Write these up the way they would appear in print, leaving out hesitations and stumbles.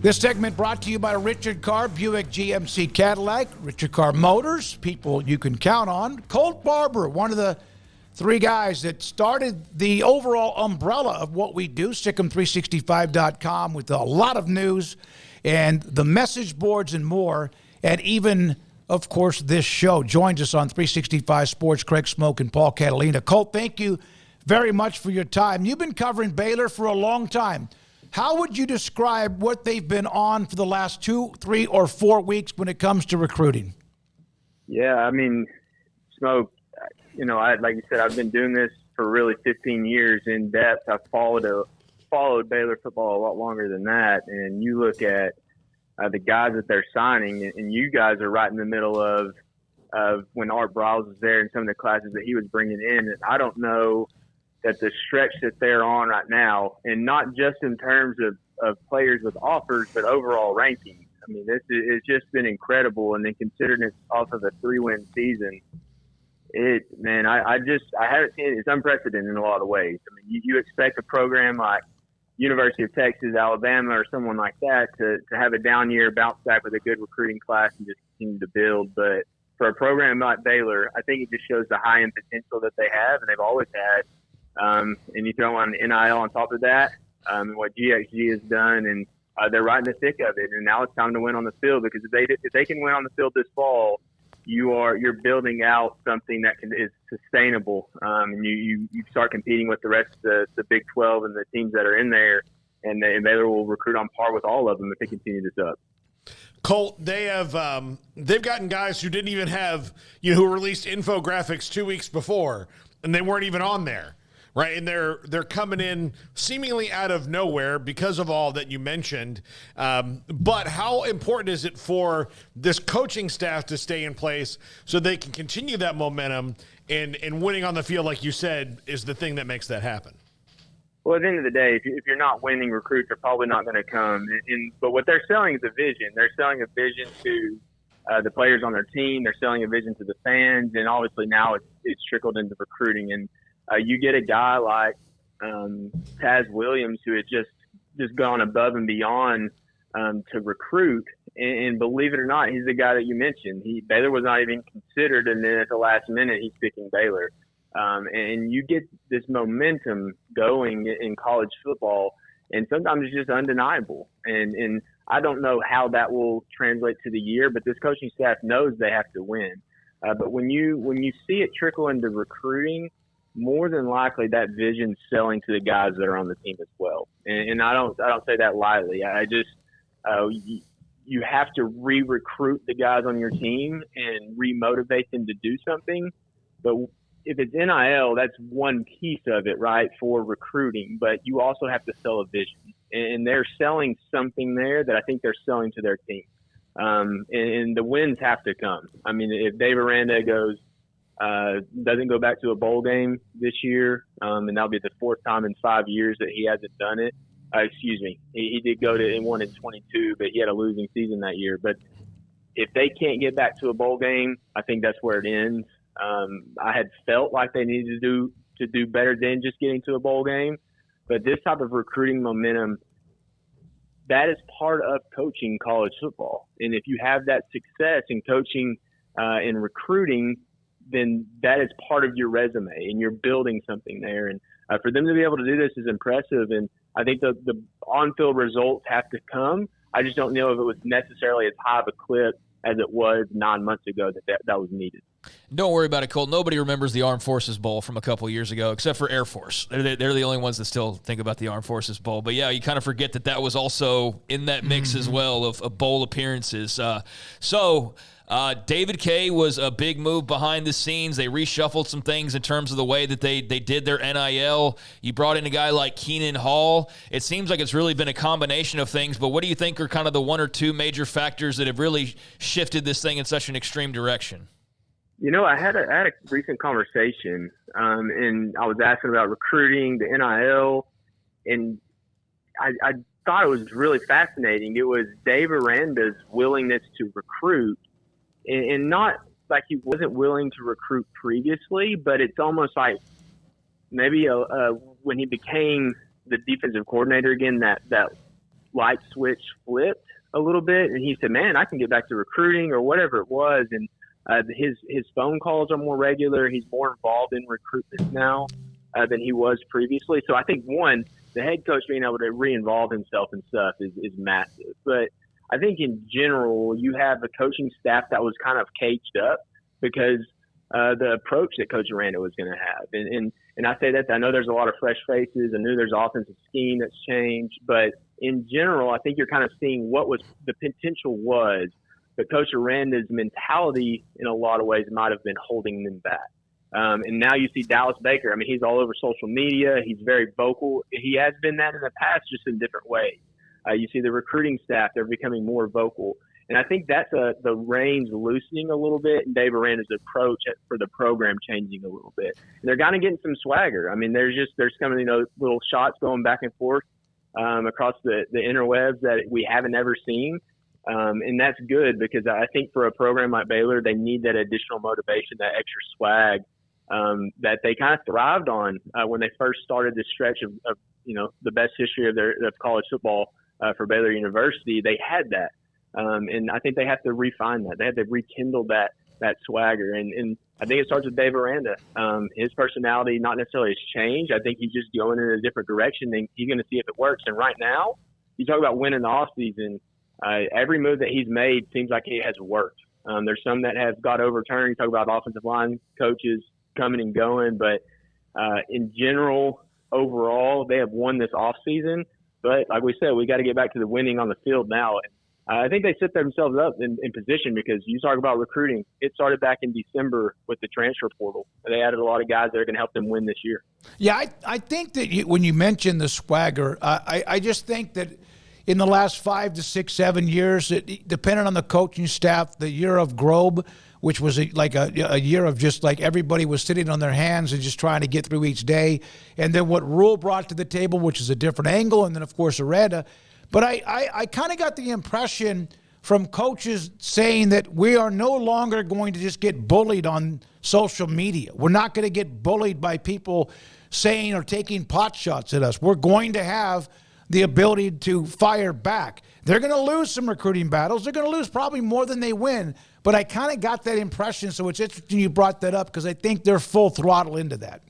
This segment brought to you by Richard Carr, Buick GMC Cadillac, Richard Carr Motors, people you can count on. Colt Barber, one of the three guys that started the overall umbrella of what we do, Sic'Em365.com, with a lot of news and the message boards and more, and even, of course, this show. Joins us on 365 Sports, Craig Smoke and Paul Catalina. Colt, thank you very much for your time. You've been covering Baylor for a long time. How would you describe what they've been on for the last 2, 3, or 4 weeks when it comes to recruiting? Yeah, I mean, Smoke, like you said, I've been doing this for really 15 years in depth. I've followed Baylor football a lot longer than that. And you look at the guys that they're signing, and you guys are right in the middle of when Art Briles was there and some of the classes that he was bringing in. And I don't know that the stretch that they're on right now, and not just in terms of players with offers, but overall rankings. I mean, it's just been incredible. And then considering it's off of a 3-win season, I haven't seen it. It's unprecedented in a lot of ways. I mean, you expect a program like University of Texas, Alabama, or someone like that to have a down year, bounce back with a good recruiting class and just continue to build. But for a program like Baylor, I think it just shows the high-end potential that they have, and they've always had. And you throw on NIL on top of that, what GXG has done, and they're right in the thick of it. And now it's time to win on the field, because if they can win on the field this fall, you're building out something that is sustainable. And you start competing with the rest of the Big 12 and the teams that are in there, and Baylor will recruit on par with all of them if they continue this up. Colt, they've gotten guys who didn't even have, who released infographics 2 weeks before, and they weren't even on there. Right, and they're coming in seemingly out of nowhere because of all that you mentioned. But how important is it for this coaching staff to stay in place so they can continue that momentum, and winning on the field, like you said, is the thing that makes that happen? Well, at the end of the day, if you're not winning, recruits are probably not going to come. But what they're selling is a vision. They're selling a vision to the players on their team. They're selling a vision to the fans, and obviously now it's trickled into recruiting. And you get a guy like Taz Williams, who has just gone above and beyond to recruit. And believe it or not, he's the guy that you mentioned. Baylor was not even considered, and then at the last minute, he's picking Baylor. And you get this momentum going in college football, and sometimes it's just undeniable. And I don't know how that will translate to the year, but this coaching staff knows they have to win. But when you see it trickle into recruiting, more than likely that vision's selling to the guys that are on the team as well. And I don't say that lightly. I just you have to re-recruit the guys on your team and re-motivate them to do something. But if it's NIL, that's one piece of it, right, for recruiting. But you also have to sell a vision. And they're selling something there that I think they're selling to their team. And the wins have to come. I mean, if Dave Aranda doesn't go back to a bowl game this year, and that'll be the 4th time in 5 years that he hasn't done it. He did go to and won in 22, but he had a losing season that year. But if they can't get back to a bowl game, I think that's where it ends. I had felt like they needed to do better than just getting to a bowl game, but this type of recruiting momentum, that is part of coaching college football. And if you have that success in coaching and recruiting, then that is part of your resume, and you're building something there. And for them to be able to do this is impressive. And I think the on-field results have to come. I just don't know if it was necessarily as high of a clip as it was 9 months ago that was needed. Don't worry about it, Colt. Nobody remembers the Armed Forces Bowl from a couple of years ago, except for Air Force. They're the only ones that still think about the Armed Forces Bowl. But, yeah, you kind of forget that was also in that mix as well of bowl appearances. David K was a big move behind the scenes. They reshuffled some things in terms of the way that they did their NIL. You brought in a guy like Keenan Hall. It seems like it's really been a combination of things, but what do you think are kind of the one or two major factors that have really shifted this thing in such an extreme direction? I had a recent conversation, and I was asking about recruiting, the NIL, and I thought it was really fascinating. It was Dave Aranda's willingness to recruit, and not like he wasn't willing to recruit previously, but it's almost like maybe when he became the defensive coordinator again, that light switch flipped a little bit, and he said, "Man, I can get back to recruiting," or whatever it was. And his phone calls are more regular. He's more involved in recruitment now than he was previously. So I think, one, the head coach being able to re-involve himself and stuff is massive. But I think in general, you have a coaching staff that was kind of caged up because the approach that Coach Aranda was going to have. And I say that, I know there's a lot of fresh faces. I knew there's offensive scheme that's changed. But in general, I think you're kind of seeing what was the potential was. But Coach Aranda's mentality, in a lot of ways, might have been holding them back. And now you see Dallas Baker. I mean, he's all over social media. He's very vocal. He has been that in the past, just in different ways. You see the recruiting staff, they're becoming more vocal. And I think that's the reins loosening a little bit, and Dave Aranda's approach for the program changing a little bit. And they're kind of getting some swagger. I mean, there's coming, little shots going back and forth across the interwebs that we haven't ever seen. And that's good because I think for a program like Baylor, they need that additional motivation, that extra swag that they kind of thrived on when they first started this stretch of the best history of college football for Baylor University. They had that. And I think they have to refine that. They have to rekindle that swagger. And I think it starts with Dave Aranda. His personality not necessarily has changed. I think he's just going in a different direction, and he's going to see if it works. And right now, you talk about winning the offseason. Every move that he's made seems like it has worked. There's some that have got overturned. You talk about offensive line coaches coming and going, but in general, overall, they have won this offseason. But like we said, we got to get back to the winning on the field now. I think they set themselves up in position because you talk about recruiting. It started back in December with the transfer portal. They added a lot of guys that are going to help them win this year. Yeah, I think that when you mention the swagger, I just think that in the last 5 to 6, 7 years, depending on the coaching staff, the year of Grobe, which was like a year of just like everybody was sitting on their hands and just trying to get through each day. And then what Rule brought to the table, which is a different angle, and then, of course, Aranda. But I kind of got the impression from coaches saying that we are no longer going to just get bullied on social media. We're not going to get bullied by people saying or taking pot shots at us. We're going to have the ability to fire back. They're going to lose some recruiting battles. They're going to lose probably more than they win. But I kind of got that impression, so it's interesting you brought that up because I think they're full throttle into that.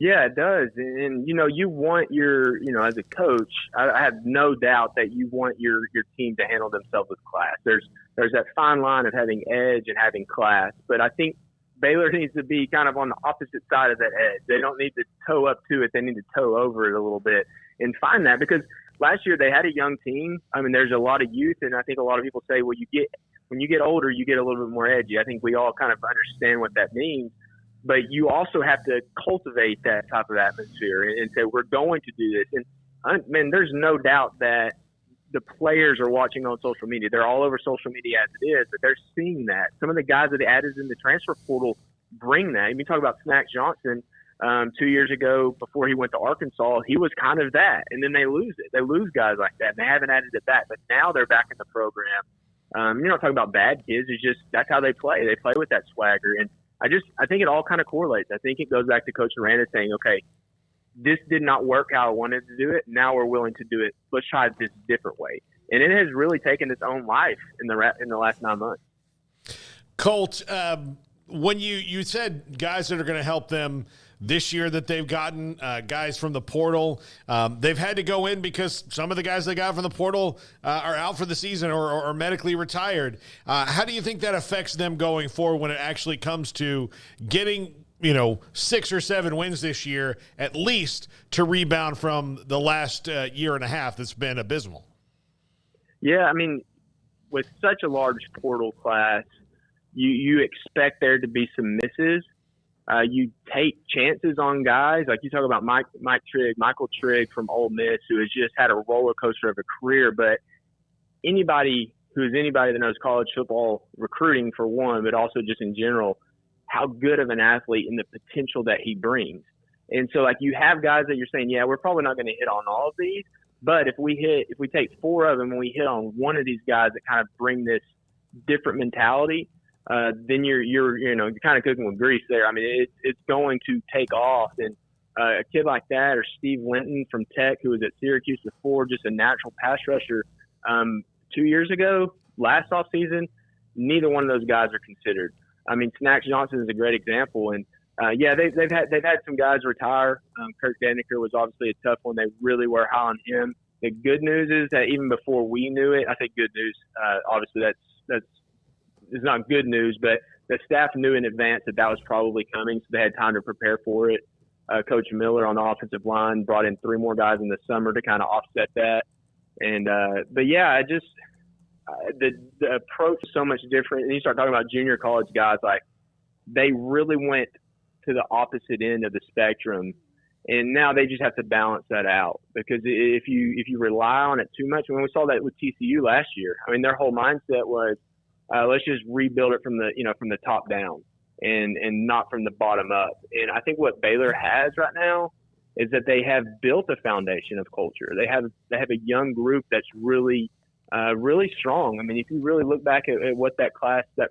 Yeah, it does. And, you want your, as a coach, I have no doubt that you want your team to handle themselves with class. There's that fine line of having edge and having class. But I think Baylor needs to be kind of on the opposite side of that edge. They don't need to toe up to it. They need to toe over it a little bit and find that because last year they had a young team. I mean, there's a lot of youth, and I think a lot of people say, well, when you get older, you get a little bit more edgy. I think we all kind of understand what that means. But you also have to cultivate that type of atmosphere and say, we're going to do this. And there's no doubt that the players are watching on social media. They're all over social media as it is, but they're seeing that. Some of the guys that they added in the transfer portal bring that. You talk about Snack Johnson 2 years ago before he went to Arkansas. He was kind of that. And then they lose it. They lose guys like that. And they haven't added it back. But now they're back in the program. You're not talking about bad kids. It's just that's how they play. They play with that swagger. And I think it all kind of correlates. I think it goes back to Coach Aranda saying, okay, this did not work how I wanted to do it. Now we're willing to do it. Let's try this different way. And it has really taken its own life in the last 9 months. Colt, when you said guys that are going to help them this year that they've gotten, guys from the portal, they've had to go in because some of the guys they got from the portal are out for the season or medically retired. How do you think that affects them going forward when it actually comes to getting 6 or 7 wins this year, at least to rebound from the last year and a half that's been abysmal? Yeah, I mean, with such a large portal class, you expect there to be some misses. You take chances on guys. Like you talk about Michael Trigg from Ole Miss, who has just had a roller coaster of a career. But anybody that knows college football recruiting, for one, but also just in general, how good of an athlete and the potential that he brings. And so, like, you have guys that you're saying, yeah, we're probably not going to hit on all of these. But if we take 4 of them and we hit on one of these guys that kind of bring this different mentality, then you're kind of cooking with grease there. I mean, it's going to take off. And a kid like that, or Steve Linton from Tech, who was at Syracuse before, just a natural pass rusher 2 years ago, last offseason, neither one of those guys are considered. I mean, Snacks Johnson is a great example, and they've had some guys retire. Kirk Deniker was obviously a tough one. They really were high on him. The good news is that even before we knew it, I think good news. Obviously, that's is not good news, but the staff knew in advance that was probably coming, so they had time to prepare for it. Coach Miller on the offensive line brought in 3 more guys in the summer to kind of offset that. And the approach is so much different. And you start talking about junior college guys, like they really went to the opposite end of the spectrum, and now they just have to balance that out. Because if you rely on it too much, I mean, we saw that with TCU last year. I mean, their whole mindset was let's just rebuild it from the top down and not from the bottom up. And I think what Baylor has right now is that they have built a foundation of culture. They have a young group that's really strong. I mean, if you really look back at what that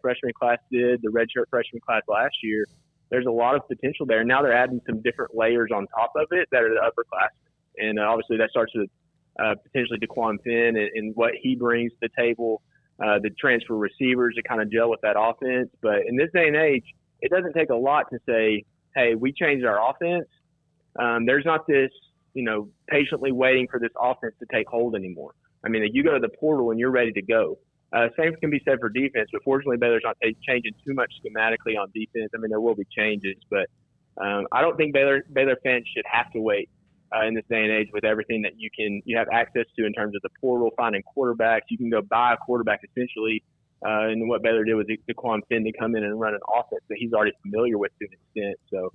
freshman class did, the redshirt freshman class last year, there's a lot of potential there. Now they're adding some different layers on top of it that are the upperclassmen. And obviously that starts with potentially DeQuan Finn and what he brings to the table, the transfer receivers to kind of gel with that offense. But in this day and age, it doesn't take a lot to say, hey, we changed our offense. There's not this, patiently waiting for this offense to take hold anymore. I mean, you go to the portal and you're ready to go. Same can be said for defense, but fortunately Baylor's not changing too much schematically on defense. I mean, there will be changes, but I don't think Baylor fans should have to wait in this day and age with everything that you have access to in terms of the portal, finding quarterbacks. You can go buy a quarterback essentially, and what Baylor did was DeQuan Finn to come in and run an offense that he's already familiar with to an extent. So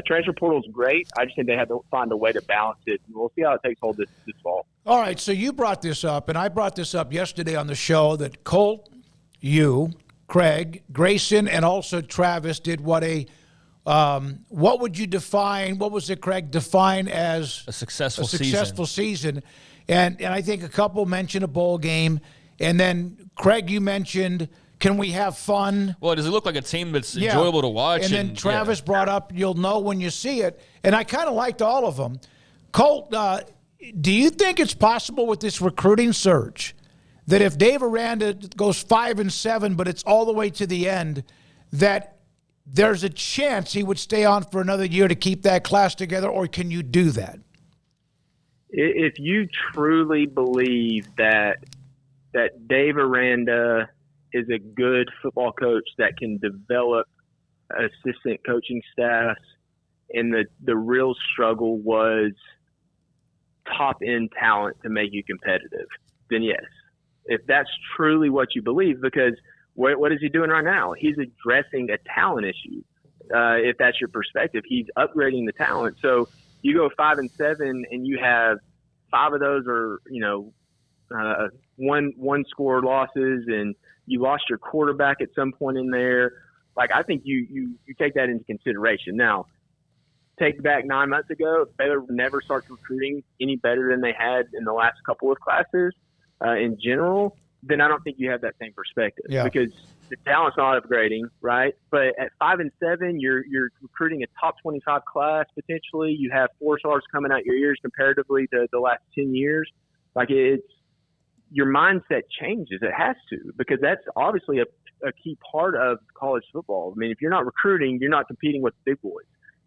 transfer portal is great. I just think they have to find a way to balance it. And we'll see how it takes hold this fall. All right, so you brought this up, and I brought this up yesterday on the show that Colt, you, Craig, Grayson, and also Travis did what would you define, what was it, Craig, define as a successful season. And I think a couple mentioned a bowl game, and then, Craig, you mentioned, can we have fun? Well, does it look like a team that's enjoyable to watch? And then Travis brought up, you'll know when you see it. And I kind of liked all of them. Colt, do you think it's possible with this recruiting surge that if Dave Aranda goes 5-7, but it's all the way to the end, that there's a chance he would stay on for another year to keep that class together, or can you do that? If you truly believe that Dave Aranda is a good football coach that can develop assistant coaching staffs, and the real struggle was top-end talent to make you competitive, then yes. If that's truly what you believe, because what is he doing right now? He's addressing a talent issue. If that's your perspective, he's upgrading the talent. So you go 5-7 and you have 5 of those are, one score losses, and you lost your quarterback at some point in there. Like, I think you take that into consideration. Now, take back 9 months ago, if Baylor never starts recruiting any better than they had in the last couple of classes in general, then I don't think you have that same perspective, because the talent's not upgrading, right? But at 5-7, you're recruiting a top 25 class potentially. You have 4-stars coming out your ears comparatively to the last 10 years. Like, your mindset changes. It has to, because that's obviously a key part of college football. I mean, if you're not recruiting, you're not competing with the big boys.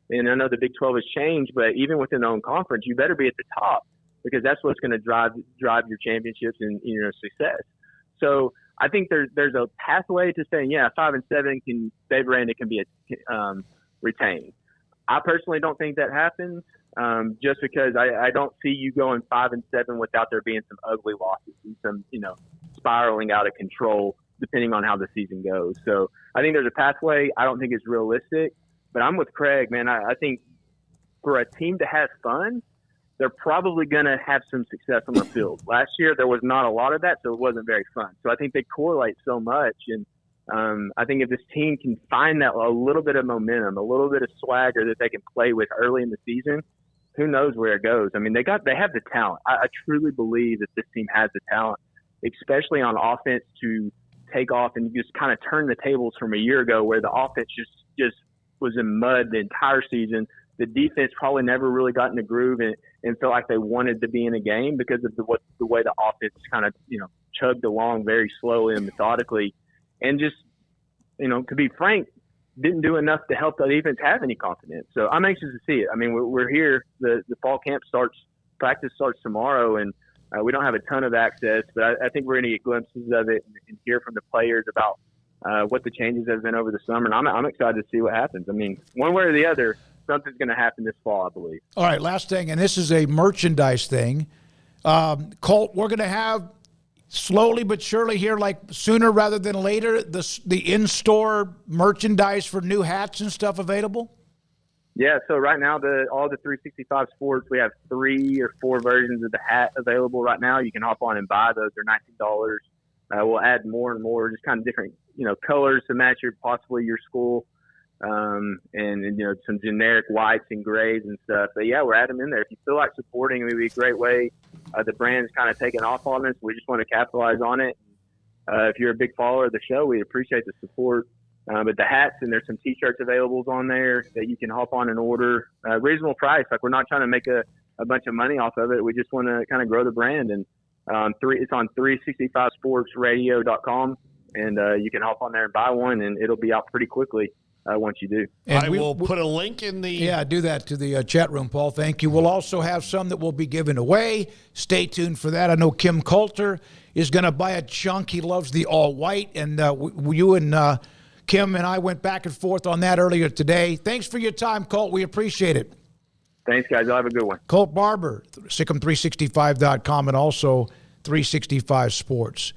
And I know the Big 12 has changed, but even within their own conference, you better be at the top, because that's what's going to drive your championships and your success. So I think there's a pathway to saying, 5-7 Dave Aranda can be retained. I personally don't think that happens, just because I don't see you going 5-7 without there being some ugly losses and some spiraling out of control depending on how the season goes. So I think there's a pathway. I don't think it's realistic, but I'm with Craig, man. I think for a team to have fun, they're probably going to have some success on the field. Last year, there was not a lot of that, so it wasn't very fun. So I think they correlate so much. And I think if this team can find that a little bit of momentum, a little bit of swagger that they can play with early in the season, who knows where it goes. I mean, they have the talent. I truly believe that this team has the talent, especially on offense, to take off and just kind of turn the tables from a year ago where the offense just was in mud the entire season. the defense probably never really got in the groove and felt like they wanted to be in a game because of the way the offense kind of, chugged along very slowly and methodically. And just, to be frank, didn't do enough to help the defense have any confidence. So I'm anxious to see it. I mean, we're here. The fall camp practice starts tomorrow, and we don't have a ton of access, but I think we're going to get glimpses of it and hear from the players about what the changes have been over the summer. And I'm excited to see what happens. I mean, one way or the other, something's going to happen this fall, I believe. All right, last thing, and this is a merchandise thing. Colt, we're going to have slowly but surely here, like sooner rather than later, the in-store merchandise for new hats and stuff available? Yeah, so right now, all the 365 Sports, we have 3 or 4 versions of the hat available right now. You can hop on and buy those. They're $19. We'll add more and more, just kind of different, colors to match possibly your school, and some generic whites and grays and stuff. But yeah, we're adding them in there. If you feel like supporting, it would be a great way. The brand's kind of taken off on us. We just want to capitalize on it. If you're a big follower of the show, we appreciate the support. But the hats, and there's some T-shirts available on there that you can hop on and order. Reasonable price. Like, we're not trying to make a bunch of money off of it. We just want to kind of grow the brand. And it's on 365sportsradio.com, and you can hop on there and buy one, and it'll be out pretty quickly once you do. And I will put a link in the... Yeah, do that to the chat room, Paul. Thank you. We'll also have some that will be given away. Stay tuned for that. I know Kim Coulter is going to buy a chunk. He loves the all-white, and you and Kim and I went back and forth on that earlier today. Thanks for your time, Colt. We appreciate it. Thanks, guys. I'll have a good one. Colt Barber, Sic'Em365.com, and also 365 Sports.